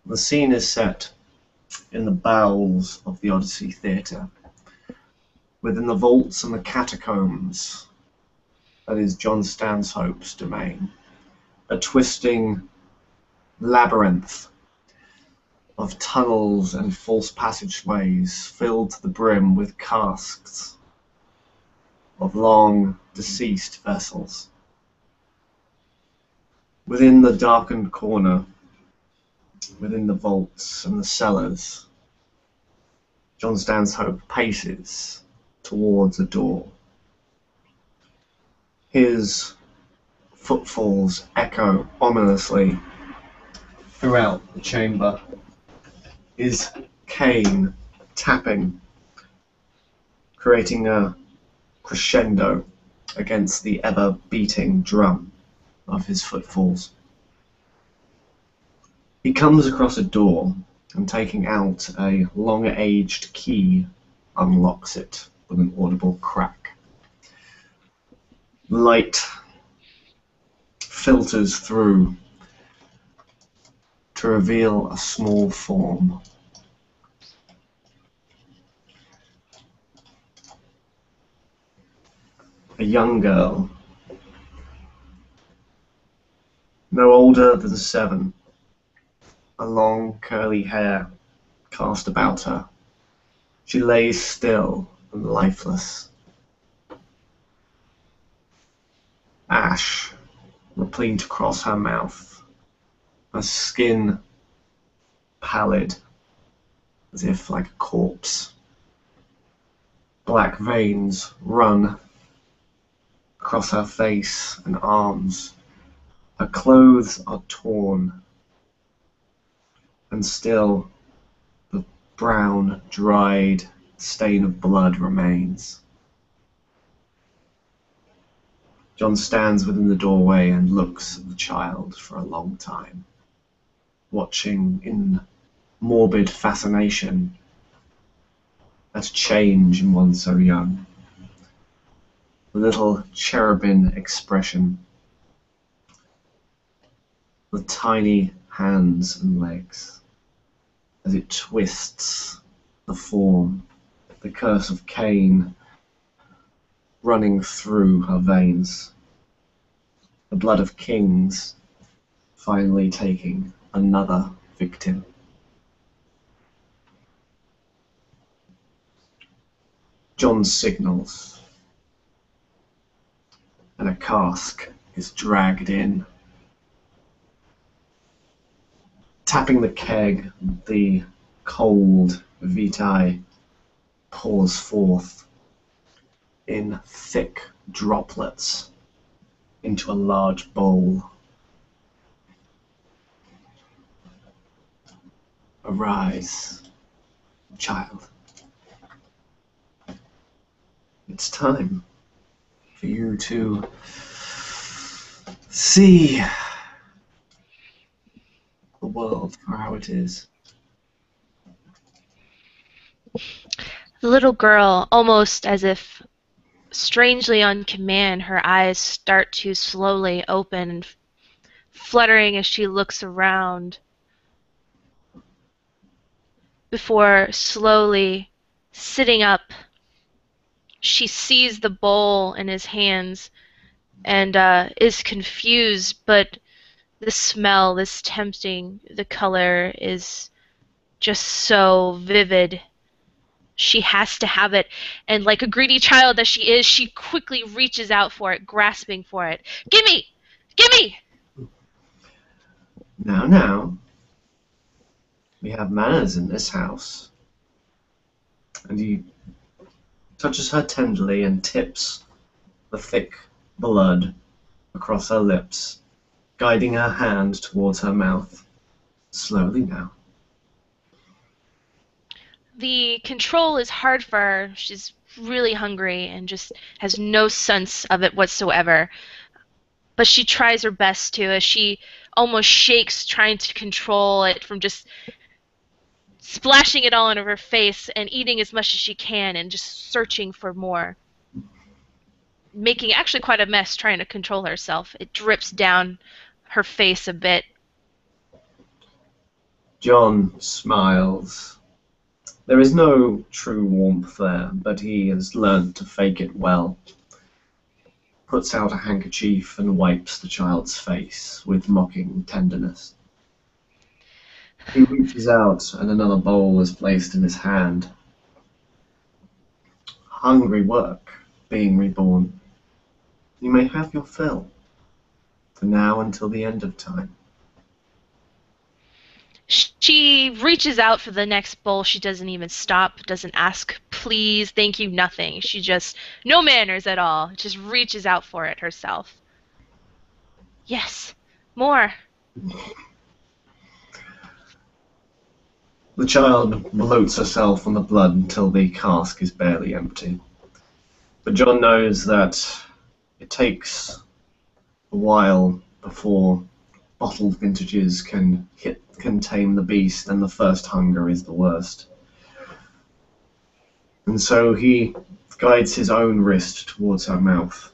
The scene is set in the bowels of the Odyssey Theatre, within the vaults and the catacombs that is John Stanhope's domain, a twisting labyrinth of tunnels and false passageways filled to the brim with casks of long deceased vessels. Within the darkened corner, within the vaults and the cellars, John Stanhope paces towards a door. His footfalls echo ominously throughout the chamber, his cane tapping, creating a crescendo against the ever-beating drum of his footfalls. He comes across a door and, taking out a long-aged key, unlocks it with an audible crack. Light filters through to reveal a small form. A young girl, no older than 7, a long curly hair cast about her. She lays still and lifeless. Ash replete across her mouth, her skin pallid, as if like a corpse. Black veins run across her face and arms. Her clothes are torn, and still the brown, dried stain of blood remains. John stands within the doorway and looks at the child for a long time, watching in morbid fascination at change in one so young. The little cherubim expression, the tiny hands and legs, as it twists the form, the curse of Cain running through her veins, the blood of kings finally taking another victim. John signals, and a cask is dragged in. Tapping the keg, the cold vitae pours forth in thick droplets into a large bowl. Arise, child. It's time for you to see the world for how it is. The little girl, almost as if strangely on command, her eyes start to slowly open and fluttering as she looks around before slowly sitting up. She sees the bowl in his hands and is confused, but the smell is tempting. The color is just so vivid. She has to have it, and like a greedy child that she is, she quickly reaches out for it, grasping for it. Gimme! Gimme! Now, we have manners in this house. And he touches her tenderly and tips the thick blood across her lips, guiding her hand towards her mouth. Slowly now. The control is hard for her. She's really hungry and just has no sense of it whatsoever. But she tries her best to, as she almost shakes trying to control it from just splashing it all into her face and eating as much as she can and just searching for more. Making actually quite a mess trying to control herself. It drips down her face a bit. John smiles. There is no true warmth there, but he has learned to fake it well. Puts out a handkerchief and wipes the child's face with mocking tenderness. He reaches out and another bowl is placed in his hand. Hungry work, being reborn. You may have your fill, for now until the end of time. She reaches out for the next bowl. She doesn't even stop, doesn't ask, please, thank you, nothing. She just, no manners at all, just reaches out for it herself. Yes, more. The child bloats herself on the blood until the cask is barely empty. But John knows that it takes a while before bottled vintages can tame the beast, and the first hunger is the worst. And so he guides his own wrist towards her mouth,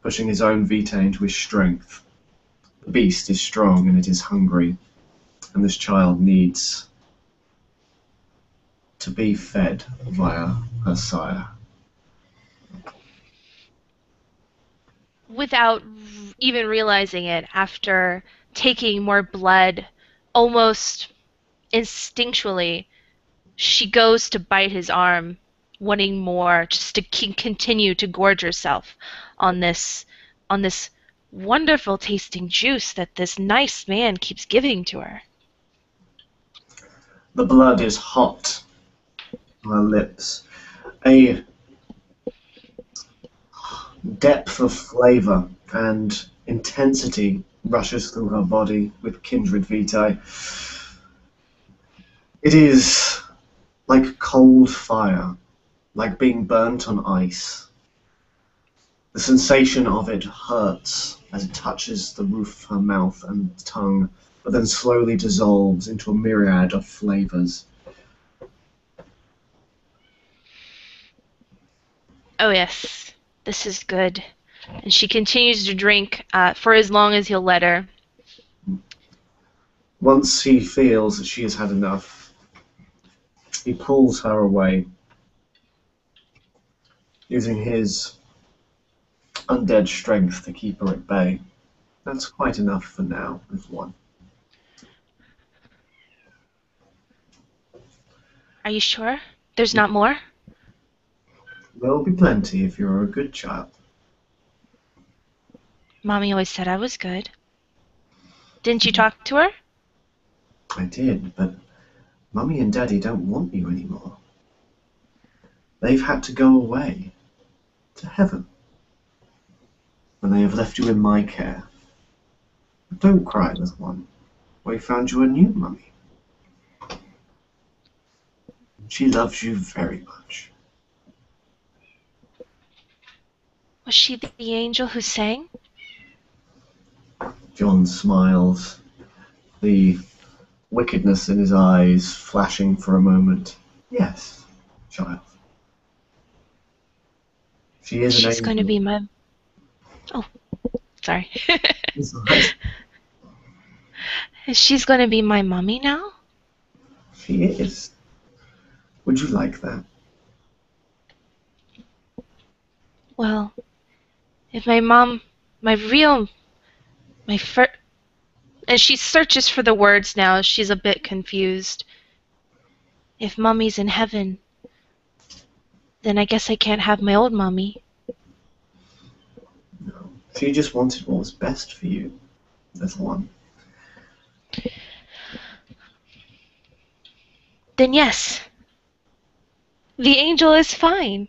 pushing his own vitae into his strength. The beast is strong and it is hungry, and this child needs to be fed via her sire. Without even realizing it, after taking more blood, almost instinctually, she goes to bite his arm, wanting more, just to continue to gorge herself on this wonderful tasting juice that this nice man keeps giving to her. The blood is hot on her lips. A depth of flavor and intensity rushes through her body with kindred vitae. It is like cold fire, like being burnt on ice. The sensation of it hurts as it touches the roof of her mouth and tongue, but then slowly dissolves into a myriad of flavors. Oh yes, this is good. And she continues to drink for as long as he'll let her. Once he feels that she has had enough, he pulls her away, using his undead strength to keep her at bay. That's quite enough for now, as one. Are you sure? There's not more? There will be plenty if you're a good child. Mommy always said I was good. Didn't you talk to her? I did, but Mummy and Daddy don't want you anymore. They've had to go away to heaven, and they have left you in my care. But don't cry, little one. We found you a new mummy. She loves you very much. Was she the angel who sang? John smiles, the wickedness in his eyes flashing for a moment. Yes, child. She is an angel. She's going to be my... Oh, sorry. She's going to be my mummy now? She is. Would you like that? Well, if my mom, and she searches for the words now, she's a bit confused. If Mummy's in heaven, then I guess I can't have my old mummy. No. She just wanted what was best for you, little one. Then yes, the angel is fine.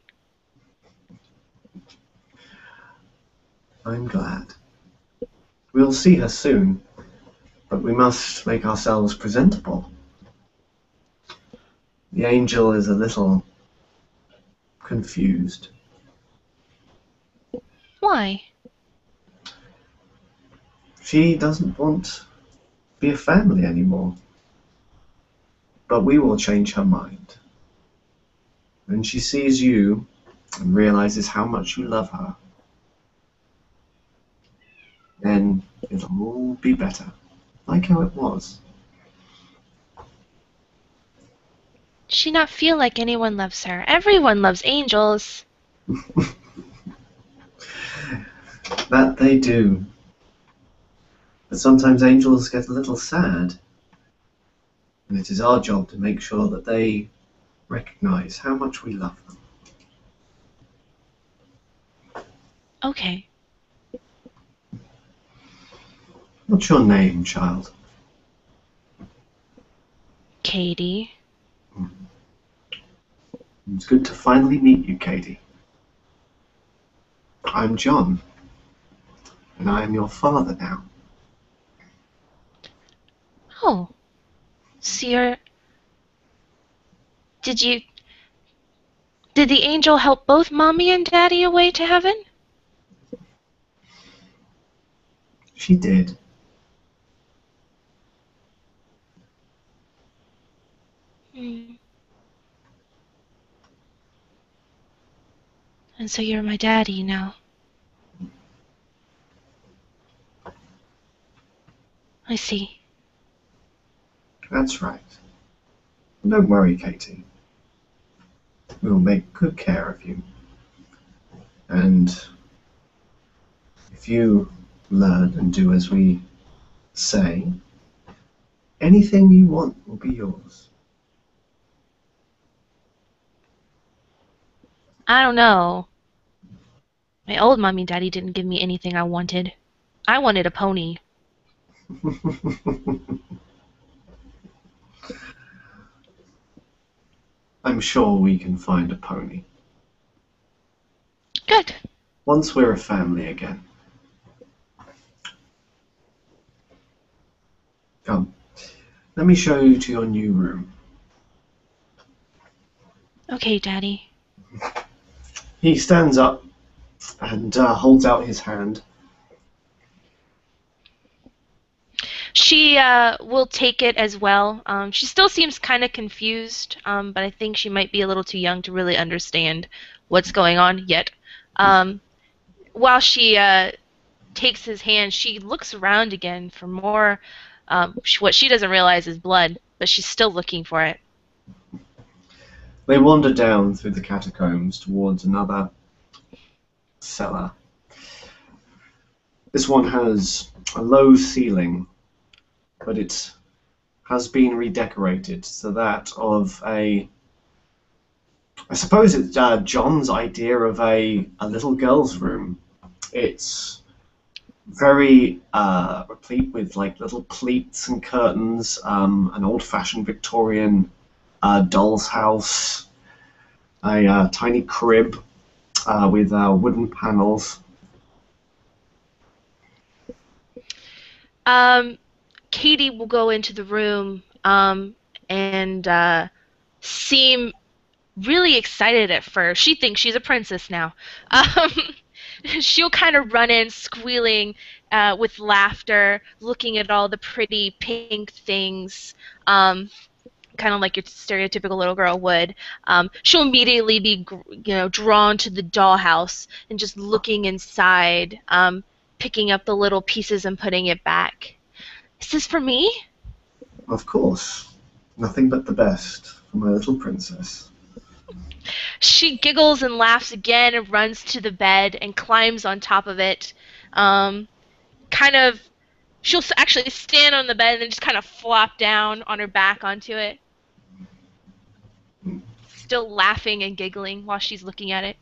I'm glad. We'll see her soon, but we must make ourselves presentable. The angel is a little confused. Why? She doesn't want to be a family anymore. But we will change her mind. When she sees you and realizes how much you love her, then it'll all be better, like how it was. she not feel like anyone loves her? Everyone loves angels. That they do. But sometimes angels get a little sad. And it is our job to make sure that they recognize how much we love them. Okay. What's your name, child? Katie. It's good to finally meet you, Katie. I'm John, and I am your father now. Oh. So you're... Did the angel help both Mommy and Daddy away to heaven? She did. Hmm. And so you're my daddy now. I see. That's right. Don't worry, Katie. We will make good care of you. And if you learn and do as we say, anything you want will be yours. I don't know. My old Mommy and Daddy didn't give me anything I wanted. I wanted a pony. I'm sure we can find a pony. Good. Once we're a family again. Come, let me show you to your new room. Okay, Daddy. He stands up and holds out his hand. She will take it as well. She still seems kind of confused, but I think she might be a little too young to really understand what's going on yet. While she takes his hand, she looks around again for more. What she doesn't realize is blood, but she's still looking for it. They wander down through the catacombs towards another cellar. This one has a low ceiling, but it has been redecorated so that of I suppose it's John's idea of a little girl's room. It's very replete with like little pleats and curtains, an old-fashioned Victorian doll's house, a tiny crib with wooden panels. Katie will go into the room and seem really excited at first. She thinks she's a princess now. She'll kind of run in squealing with laughter, looking at all the pretty pink things, kind of like your stereotypical little girl would. She'll immediately be, drawn to the dollhouse and just looking inside, picking up the little pieces and putting it back. Is this for me? Of course. Nothing but the best for my little princess. She giggles and laughs again and runs to the bed and climbs on top of it. She'll actually stand on the bed and then just kind of flop down on her back onto it. Still laughing and giggling while she's looking at it.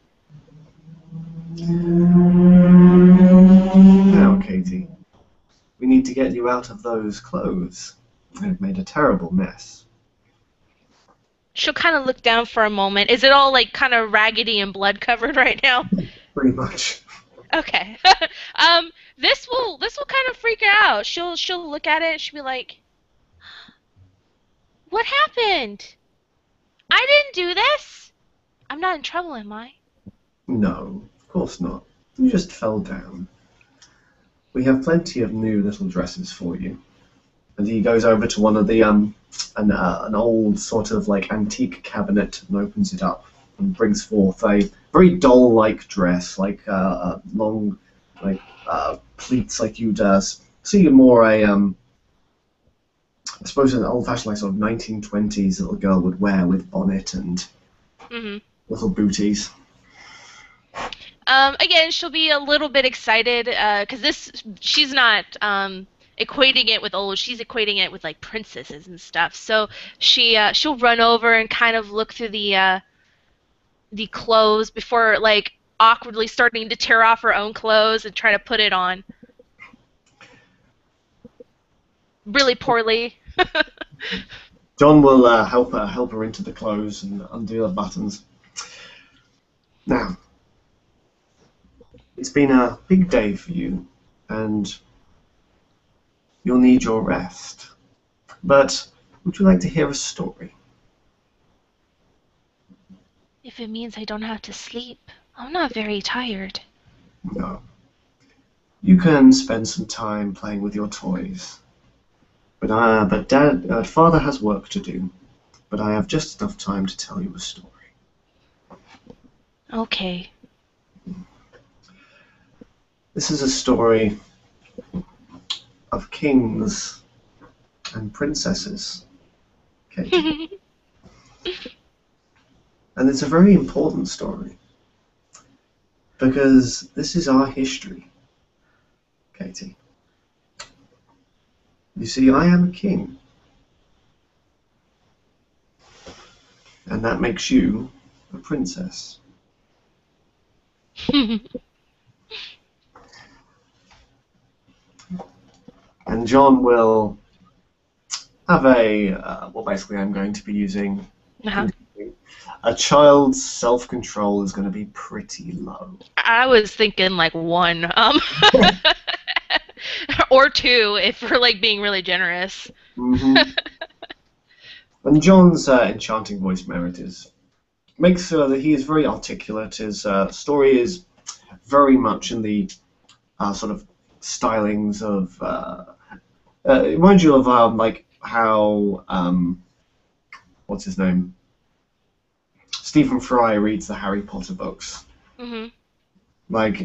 Now, Katie, we need to get you out of those clothes. They've made a terrible mess. She'll kind of look down for a moment. Is it all like kind of raggedy and blood covered right now? Pretty much. Okay. This will kind of freak her out. She'll look at it and she'll be like, "What happened? I didn't do this. I'm not in trouble, am I?" No, of course not. You just fell down. We have plenty of new little dresses for you. And he goes over to one of the an old sort of like antique cabinet and opens it up and brings forth a very doll-like dress, like long, like pleats, like you'd see more a I suppose an old-fashioned like sort of 1920s little girl would wear with bonnet and Hmm. little booties. Again, she'll be a little bit excited because she's not equating it with old. She's equating it with like princesses and stuff. So she'll run over and kind of look through the clothes before like awkwardly starting to tear off her own clothes and try to put it on really poorly. John will help her into the clothes and undo the buttons. Now, it's been a big day for you, and you'll need your rest. But would you like to hear a story? If it means I don't have to sleep, I'm not very tired. No. You can spend some time playing with your toys. But Father has work to do. But I have just enough time to tell you a story. Okay. This is a story of kings and princesses. Okay. And it's a very important story because this is our history, Katie. You see, I am a king, and that makes you a princess. And John will have well, basically, I'm going to be using Uh-huh. a child's self-control is going to be pretty low. I was thinking like one, or two if we're like being really generous. Hmm. And John's enchanting voice merit makes sure that he is very articulate. His story is very much in the sort of stylings of. It reminds you of like how what's his name? Stephen Fry reads the Harry Potter books. Hmm. Like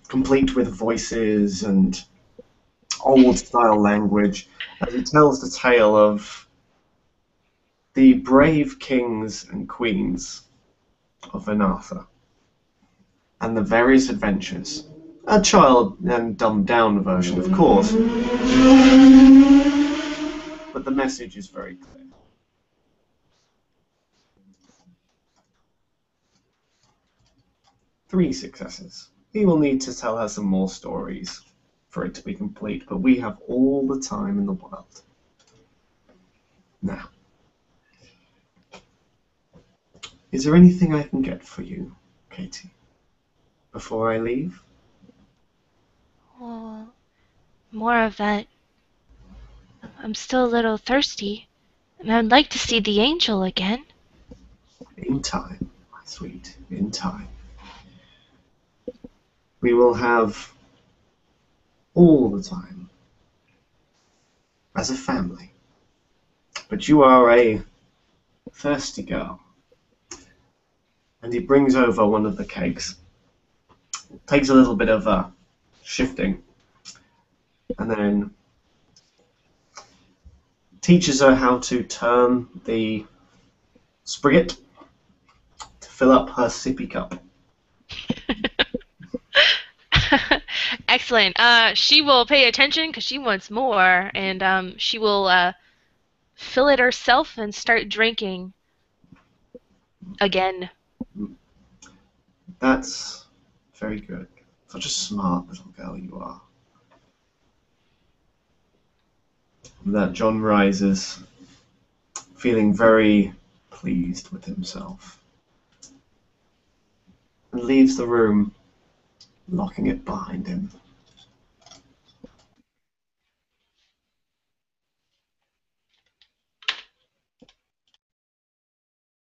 complete with voices and old style language, as it tells the tale of the brave kings and queens of Vanatha and the various adventures. A child and dumbed down version, of course, but the message is very clear. Three successes. He will need to tell her some more stories for it to be complete, but we have all the time in the world. Now, is there anything I can get for you, Katie, before I leave? Well, more of that. I'm still a little thirsty, and I'd like to see the angel again. In time, my sweet, in time. We will have all the time as a family. But you are a thirsty girl. And he brings over one of the cakes. Takes a little bit of shifting. And then teaches her how to turn the spigot to fill up her sippy cup. Excellent. She will pay attention because she wants more, and she will fill it herself and start drinking again. That's very good. Such a smart little girl you are. That John rises, feeling very pleased with himself, and leaves the room, locking it behind him.